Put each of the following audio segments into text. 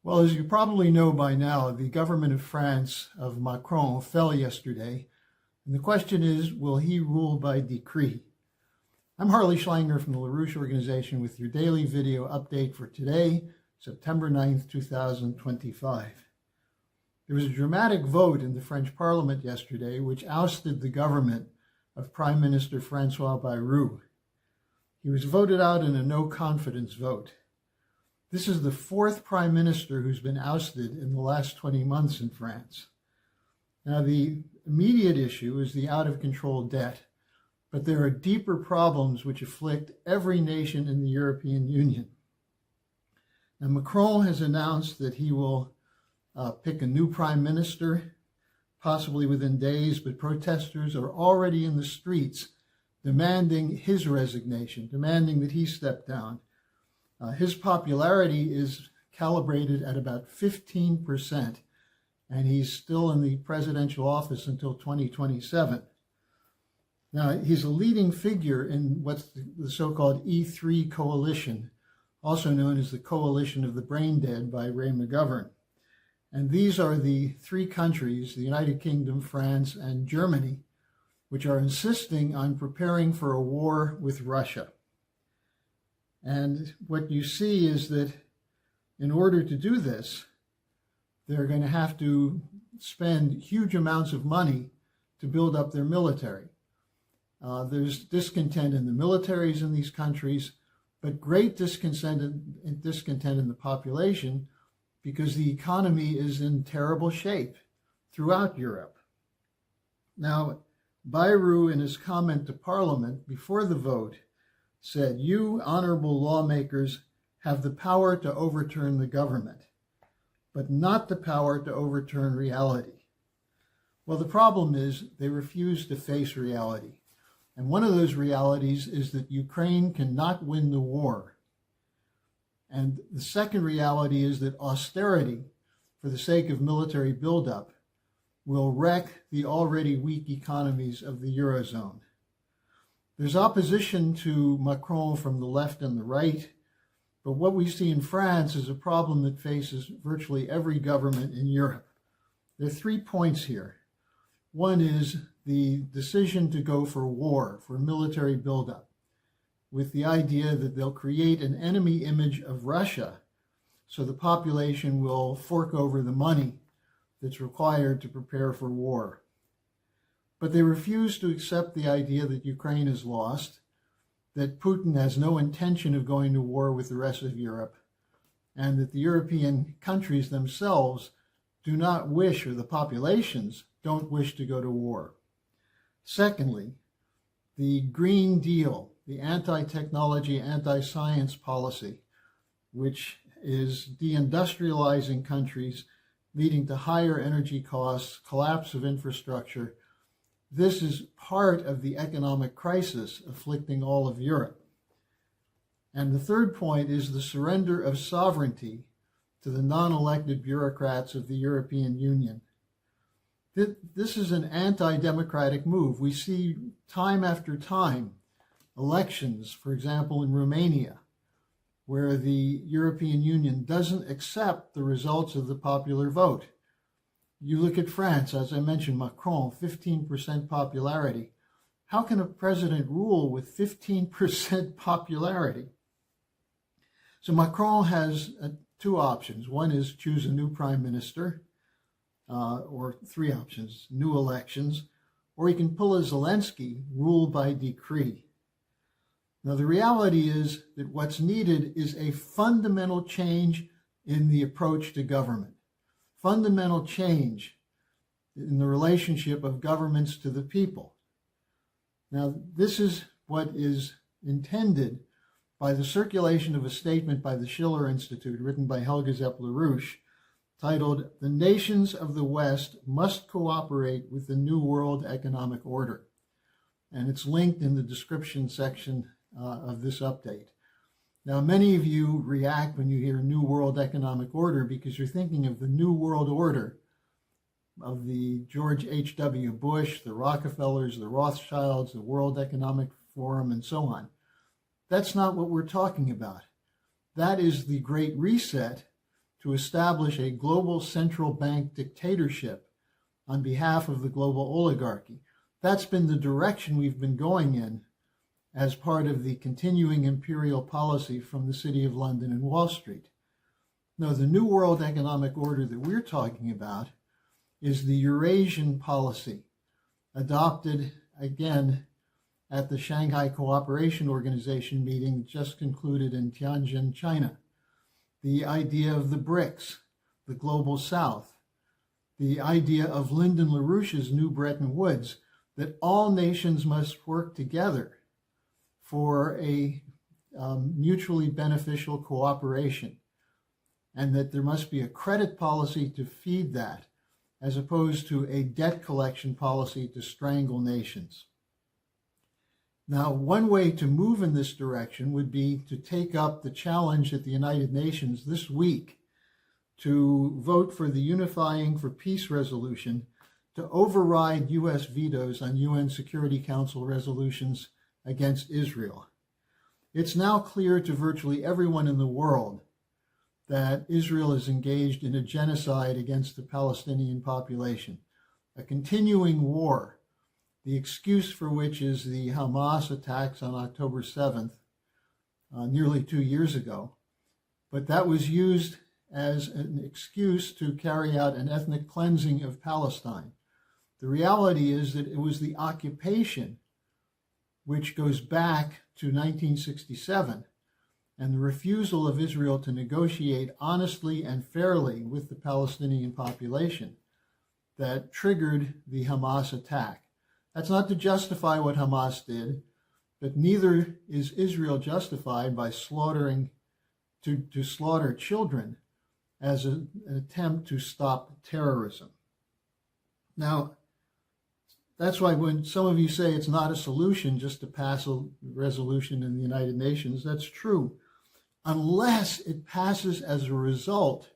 Well, as you probably know by now, the government of France of Macron fell yesterday. And the question is, will he rule by decree? I'm Harley Schlanger from the LaRouche Organization with your daily video update for today, September 9th, 2025. There was a dramatic vote in the French Parliament yesterday which ousted the government of Prime Minister Francois Bayrou. He was voted out in a no-confidence vote. This is the fourth prime minister who's been ousted in the last 20 months in France. Now, the immediate issue is the out-of-control debt, but there are deeper problems which afflict every nation in the European Union. Now, Macron has announced that he will pick a new prime minister, possibly within days, but protesters are already in the streets demanding his resignation, demanding that he step down. His popularity is calibrated at about 15%, and he's still in the presidential office until 2027. Now, he's a leading figure in what's the so-called E3 coalition, also known as the Coalition of the Brain Dead by Ray McGovern. And these are the three countries, the United Kingdom, France, and Germany, which are insisting on preparing for a war with Russia. And what you see is that in order to do this, they're going to have to spend huge amounts of money to build up their military. There's discontent in the militaries in these countries, but great discontent in the population because the economy is in terrible shape throughout Europe. Now, Bayrou, in his comment to Parliament before the vote, said, "You, honorable lawmakers, have the power to overturn the government, but not the power to overturn reality." Well, the problem is they refuse to face reality. And one of those realities is that Ukraine cannot win the war. And the second reality is that austerity, for the sake of military buildup, will wreck the already weak economies of the Eurozone. There's opposition to Macron from the left and the right, but what we see in France is a problem that faces virtually every government in Europe. There are 3 points here. One is the decision to go for war, for military buildup, with the idea that they'll create an enemy image of Russia so the population will fork over the money that's required to prepare for war. But they refuse to accept the idea that Ukraine is lost, that Putin has no intention of going to war with the rest of Europe, and that the European countries themselves do not wish, or the populations don't wish to go to war. Secondly, the Green Deal, the anti-technology, anti-science policy, which is deindustrializing countries, leading to higher energy costs, collapse of infrastructure. This is part of the economic crisis afflicting all of Europe. And the third point is the surrender of sovereignty to the non-elected bureaucrats of the European Union. This is an anti-democratic move. We see time after time elections, for example, in Romania, where the European Union doesn't accept the results of the popular vote. You look at France, as I mentioned, Macron, 15% popularity. How can a president rule with 15% popularity? So Macron has two options. One is choose a new prime minister, or 3 options, new elections, or he can pull a Zelensky, rule by decree. Now, the reality is that what's needed is a fundamental change in the approach to government, fundamental change in the relationship of governments to the people. Now, this is what is intended by the circulation of a statement by the Schiller Institute, written by Helga Zepp-LaRouche, titled, "The Nations of the West Must Cooperate with the New World Economic Order." And it's linked in the description section of this update. Now, many of you react when you hear New World Economic Order because you're thinking of the New World Order of the George H.W. Bush, the Rockefellers, the Rothschilds, the World Economic Forum, and so on. That's not what we're talking about. That is the Great Reset to establish a global central bank dictatorship on behalf of the global oligarchy. That's been the direction we've been going in as part of the continuing imperial policy from the City of London and Wall Street. Now, the New World Economic Order that we're talking about is the Eurasian policy, adopted again at the Shanghai Cooperation Organization meeting just concluded in Tianjin, China. The idea of the BRICS, the Global South, the idea of Lyndon LaRouche's New Bretton Woods, that all nations must work together for a mutually beneficial cooperation, and that there must be a credit policy to feed that, as opposed to a debt collection policy to strangle nations. Now, one way to move in this direction would be to take up the challenge at the United Nations this week to vote for the Unifying for Peace resolution to override U.S. vetoes on UN Security Council resolutions against Israel. It's now clear to virtually everyone in the world that Israel is engaged in a genocide against the Palestinian population, a continuing war, the excuse for which is the Hamas attacks on October 7th, nearly 2 years ago. But that was used as an excuse to carry out an ethnic cleansing of Palestine. The reality is that it was the occupation, which goes back to 1967, and the refusal of Israel to negotiate honestly and fairly with the Palestinian population, that triggered the Hamas attack. That's not to justify what Hamas did, but neither is Israel justified by slaughtering, to slaughter children as an attempt to stop terrorism. Now, that's why when some of you say it's not a solution just to pass a resolution in the United Nations, that's true, unless it passes as a result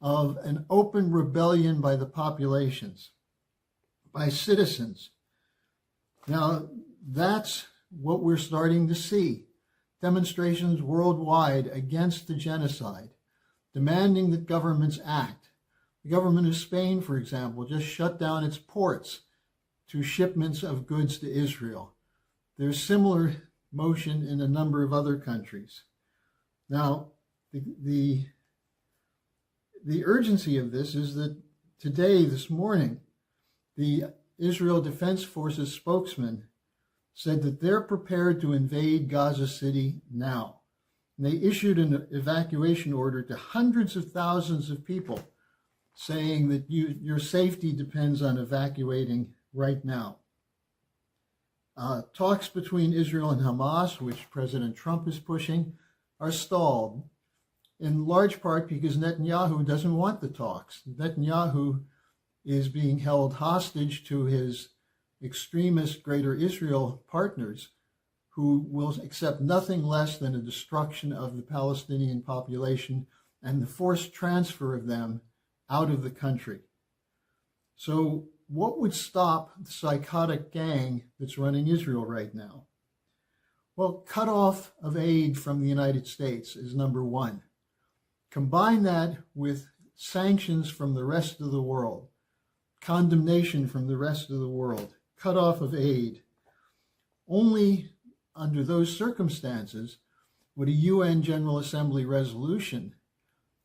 of an open rebellion by the populations, by citizens. Now, that's what we're starting to see. Demonstrations worldwide against the genocide, demanding that governments act. The government of Spain, for example, just shut down its ports to shipments of goods to Israel. There's similar motion in a number of other countries. Now, the urgency of this is that today, this morning, the Israel Defense Forces spokesman said that they're prepared to invade Gaza City now. And they issued an evacuation order to hundreds of thousands of people, saying that your safety depends on evacuating right now. Talks between Israel and Hamas, which President Trump is pushing, are stalled, in large part because Netanyahu doesn't want the talks. Netanyahu is being held hostage to his extremist Greater Israel partners, who will accept nothing less than a destruction of the Palestinian population and the forced transfer of them out of the country. So what would stop the psychotic gang that's running Israel right now? Well, cut off of aid from the United States is number one. Combine that with sanctions from the rest of the world, condemnation from the rest of the world, cut off of aid. Only under those circumstances would a UN General Assembly resolution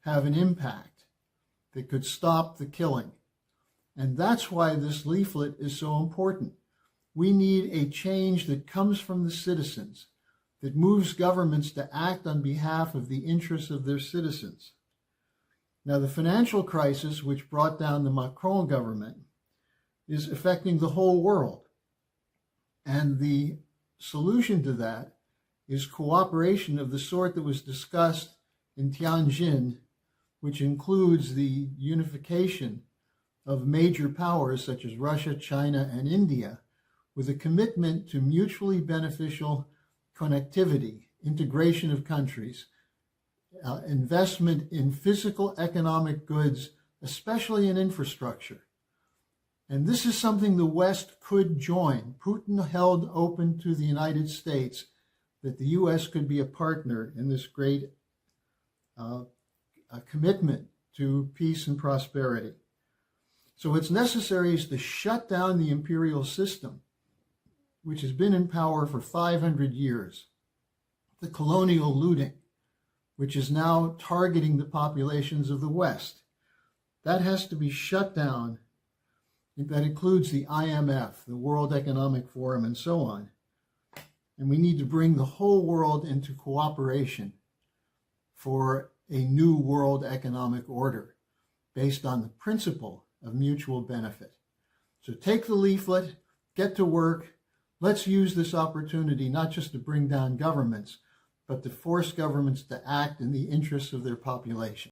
have an impact that could stop the killing. And that's why this leaflet is so important. We need a change that comes from the citizens, that moves governments to act on behalf of the interests of their citizens. Now, the financial crisis, which brought down the Macron government, is affecting the whole world. And the solution to that is cooperation of the sort that was discussed in Tianjin, which includes the unification of major powers such as Russia, China, and India, with a commitment to mutually beneficial connectivity, integration of countries, investment in physical economic goods, especially in infrastructure. And this is something the West could join. Putin held open to the United States that the U.S. could be a partner in this great a commitment to peace and prosperity. So what's necessary is to shut down the imperial system, which has been in power for 500 years, the colonial looting, which is now targeting the populations of the West. That has to be shut down. That includes the IMF, the World Economic Forum, and so on. And we need to bring the whole world into cooperation for a new world economic order based on the principle of mutual benefit. So take the leaflet, get to work. Let's use this opportunity not just to bring down governments, but to force governments to act in the interests of their population.